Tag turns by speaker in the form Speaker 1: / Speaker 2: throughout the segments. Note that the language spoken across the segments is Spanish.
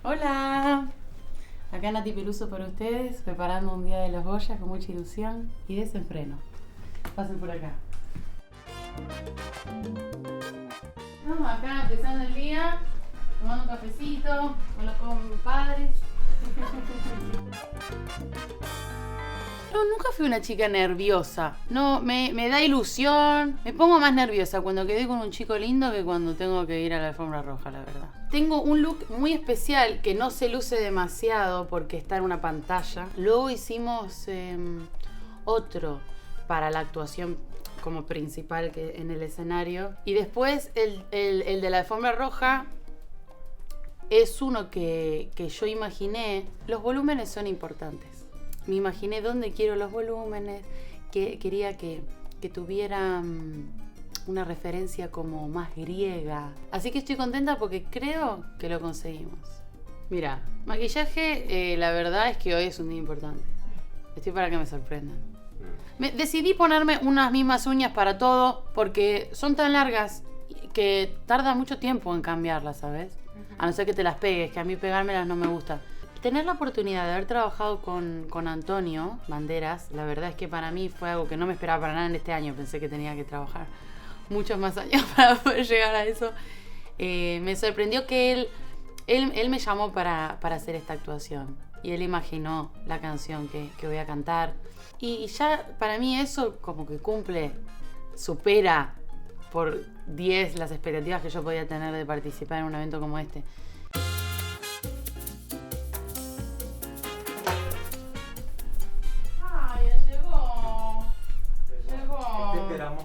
Speaker 1: Hola, acá Nati Peluso para ustedes, preparando un día de los Goya con mucha ilusión y desenfreno. Pasen por acá. Estamos acá empezando el día, tomando un cafecito con los compadres. No, nunca fui una chica nerviosa. No, me da ilusión. Me pongo más nerviosa cuando quedé con un chico lindo que cuando tengo que ir a la alfombra roja, la verdad. Tengo un look muy especial que no se luce demasiado porque está en una pantalla. Luego hicimos otro para la actuación como principal que en el escenario. Y después el de la alfombra roja es uno que yo imaginé. Los volúmenes son importantes. Me imaginé dónde quiero los volúmenes, que quería que tuviera una referencia como más griega. Así que estoy contenta porque creo que lo conseguimos. Mira, maquillaje, la verdad es que hoy es un día importante. Estoy para que me sorprendan. Decidí ponerme unas mismas uñas para todo porque son tan largas que tarda mucho tiempo en cambiarlas, ¿sabes? A no ser que te las pegues, que a mí pegármelas no me gusta. Tener la oportunidad de haber trabajado con Antonio Banderas, la verdad es que para mí fue algo que no me esperaba para nada en este año. Pensé que tenía que trabajar muchos más años para poder llegar a eso. Me sorprendió que él me llamó para hacer esta actuación. Y él imaginó la canción que voy a cantar. Y ya para mí eso como que supera por 10 las expectativas que yo podía tener de participar en un evento como este.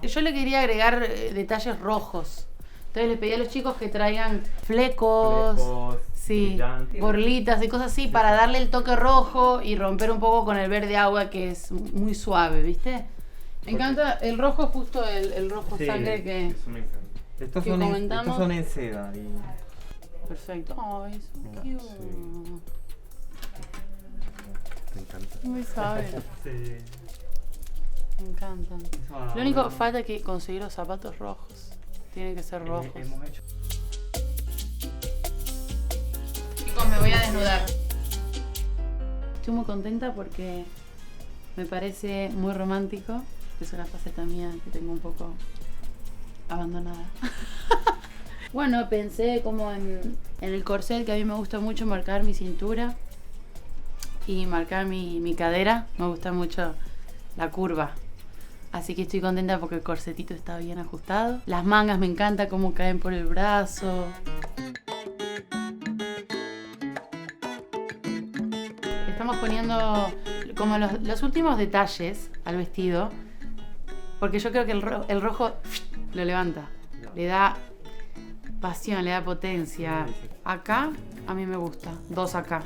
Speaker 1: Yo le quería agregar detalles rojos. Entonces le pedí a los chicos que traigan flecos, sí, borlitas y cosas así para darle el toque rojo y romper un poco con el verde agua que es muy suave, ¿viste? Me encanta el rojo, justo el rojo sangre que
Speaker 2: eso me encanta. Estos
Speaker 1: comentamos.
Speaker 2: Son en seda. Y...
Speaker 1: Perfecto. Ay, es cute.
Speaker 2: Sí. Me encanta.
Speaker 1: Muy suave.
Speaker 2: Sí.
Speaker 1: Me encantan. Lo único falta es que conseguir los zapatos rojos. Tienen que ser rojos.
Speaker 2: Hemos hecho.
Speaker 1: Chicos, me voy a desnudar. Estoy muy contenta porque me parece muy romántico. Es una faceta mía que tengo un poco abandonada. Bueno, pensé como en el corset, que a mí me gusta mucho marcar mi cintura y marcar mi cadera. Me gusta mucho la curva. Así que estoy contenta porque el corsetito está bien ajustado. Las mangas me encanta cómo caen por el brazo. Estamos poniendo como los últimos detalles al vestido. Porque yo creo que el rojo lo levanta. Le da pasión, le da potencia. Acá a mí me gusta. 2 acá.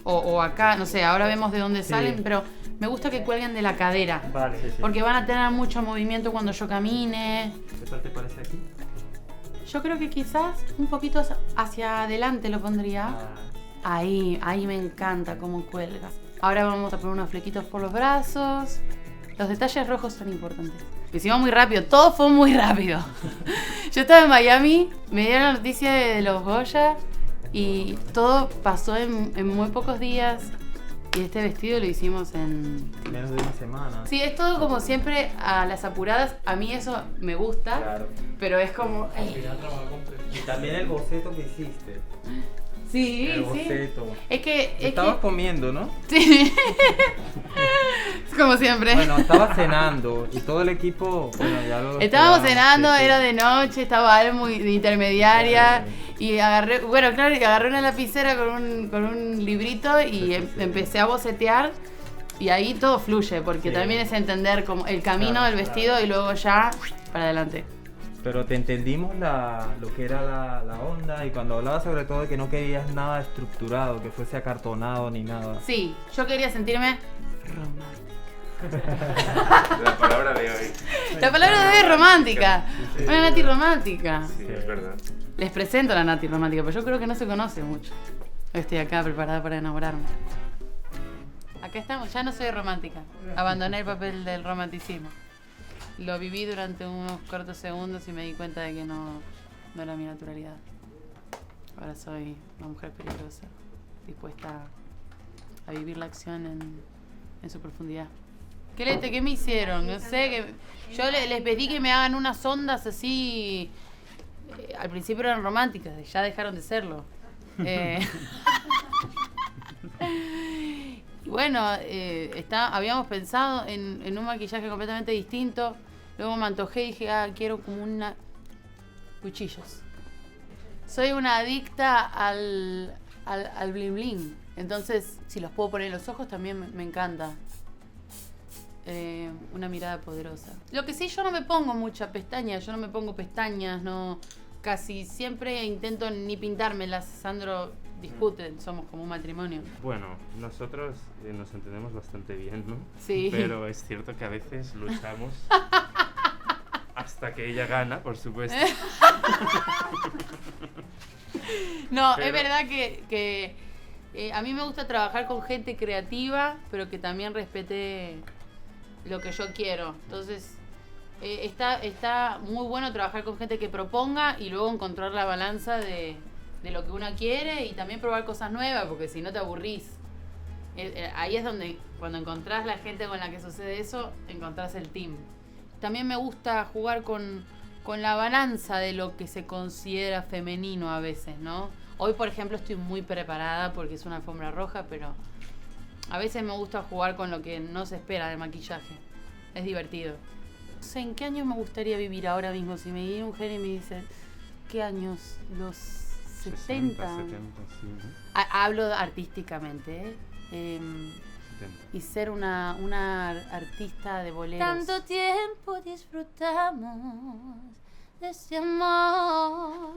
Speaker 1: O acá, no sé, ahora vemos de dónde salen, pero me gusta que cuelguen de la cadera.
Speaker 2: Vale, sí.
Speaker 1: Porque van a tener mucho movimiento cuando yo camine.
Speaker 2: ¿Qué tal te parece aquí?
Speaker 1: Yo creo que quizás un poquito hacia adelante lo pondría. Ahí me encanta cómo cuelga. Ahora vamos a poner unos flequitos por los brazos. Los detalles rojos son importantes. Hicimos muy rápido, todo fue muy rápido. Yo estaba en Miami, me dieron la noticia de los Goya y todo pasó en muy pocos días. Y este vestido lo hicimos en...
Speaker 2: menos de una semana.
Speaker 1: Sí, es todo como siempre a las apuradas. A mí eso me gusta,
Speaker 2: Claro.
Speaker 1: pero es como...
Speaker 2: Y también el boceto que hiciste.
Speaker 1: Sí,
Speaker 2: El
Speaker 1: sí.
Speaker 2: boceto.
Speaker 1: Es que...
Speaker 2: Estabas comiendo, ¿no?
Speaker 1: Sí. Es como siempre.
Speaker 2: Bueno, estabas cenando y todo el equipo, bueno, ya lo...
Speaker 1: Estábamos
Speaker 2: esperaba.
Speaker 1: cenando,
Speaker 2: Sí.
Speaker 1: era de noche, estaba Ale muy de intermediaria.
Speaker 2: Sí.
Speaker 1: Y agarré una lapicera con un librito y empecé a bocetear. Y ahí todo fluye, porque
Speaker 2: Sí.
Speaker 1: también es entender como el camino
Speaker 2: Claro,
Speaker 1: del vestido y luego ya para adelante.
Speaker 2: Pero te entendimos lo que era la onda y cuando hablabas sobre todo de que no querías nada estructurado, que fuese acartonado ni nada.
Speaker 1: Sí, yo quería sentirme romántica.
Speaker 3: La palabra de hoy.
Speaker 1: La palabra de hoy es romántica.
Speaker 3: Sí.
Speaker 1: Una Nati romántica.
Speaker 3: Sí, es verdad.
Speaker 1: Les presento a la Nati romántica, pero yo creo que no se conoce mucho. Estoy acá preparada para enamorarme. Acá estamos, ya no soy romántica. Abandoné el papel del romanticismo. Lo viví durante unos cortos segundos y me di cuenta de que no era mi naturalidad. Ahora soy una mujer peligrosa, dispuesta a vivir la acción en su profundidad. ¿Qué me hicieron? No sé, yo les pedí que me hagan unas ondas así. Al principio eran románticas, ya dejaron de serlo. Y bueno, habíamos pensado en un maquillaje completamente distinto. Luego me antojé y dije, quiero como cuchillos. Soy una adicta al bling bling. Entonces, si los puedo poner en los ojos también me encanta. Una mirada poderosa. Lo que sí, yo no me pongo muchas pestañas. Yo no me pongo pestañas, no. Casi siempre intento ni pintármelas. Sandro discute, somos como un matrimonio.
Speaker 3: Bueno, nosotros nos entendemos bastante bien, ¿no?
Speaker 1: Sí.
Speaker 3: Pero es cierto que a veces luchamos hasta que ella gana, por supuesto.
Speaker 1: No, pero es verdad que a mí me gusta trabajar con gente creativa, pero que también respete lo que yo quiero. Entonces, está muy bueno trabajar con gente que proponga y luego encontrar la balanza de lo que uno quiere y también probar cosas nuevas, porque si no te aburrís. Ahí es donde, cuando encontrás la gente con la que sucede eso, encontrás el team. También me gusta jugar con la balanza de lo que se considera femenino a veces, ¿no? Hoy, por ejemplo, estoy muy preparada porque es una alfombra roja, pero a veces me gusta jugar con lo que no se espera del maquillaje. Es divertido. No sé, ¿en qué años me gustaría vivir ahora mismo? Si me viene un genio y me dice, ¿qué años? Los 70.
Speaker 3: 70, sí, ¿no?
Speaker 1: Hablo artísticamente, y ser una artista de boleros.
Speaker 4: Tanto tiempo disfrutamos de este amor,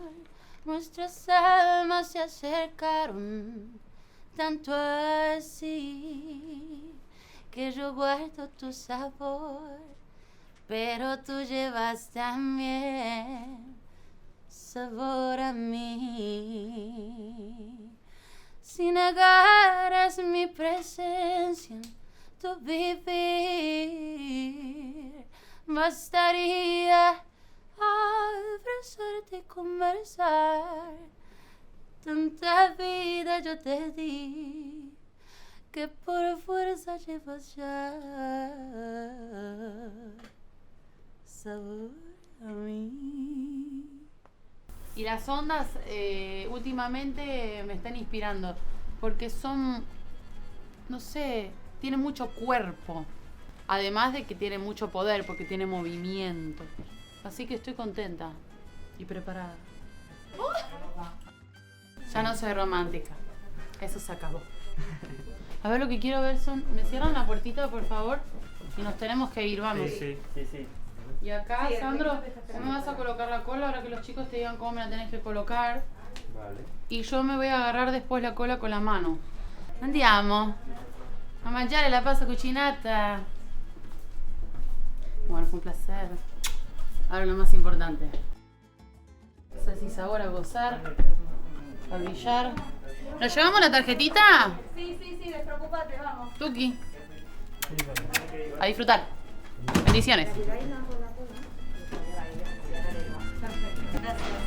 Speaker 4: nuestras almas se acercaron tanto así que yo guardo tu sabor, pero tú llevas también sabor a mí. Si negaras mi presencia, tu vivir, bastaría abrazarte y conversar. Tanta vida yo te di que por fuerza llevas ya sabor a mí.
Speaker 1: Y las ondas últimamente me están inspirando porque son, no sé, tienen mucho cuerpo. Además de que tiene mucho poder porque tiene movimiento. Así que estoy contenta y preparada. Ya no soy romántica. Eso se acabó. A ver, lo que quiero ver son... ¿Me cierran la puertita, por favor? Y nos tenemos que ir, vamos.
Speaker 2: Sí.
Speaker 1: Y acá, Sandro, ¿cómo vas a colocar la cola ahora que los chicos te digan cómo me la tenés que colocar?
Speaker 3: Vale.
Speaker 1: Y yo me voy a agarrar después la cola con la mano. Andiamo a mangiare la pasta cucinata. Bueno, fue un placer. Ahora lo más importante. Salsa y sabor a gozar, a brillar. ¿Nos llevamos la tarjetita?
Speaker 4: Sí, despreocupate, vamos.
Speaker 1: Tuki. A disfrutar. Bendiciones.
Speaker 4: Gracias.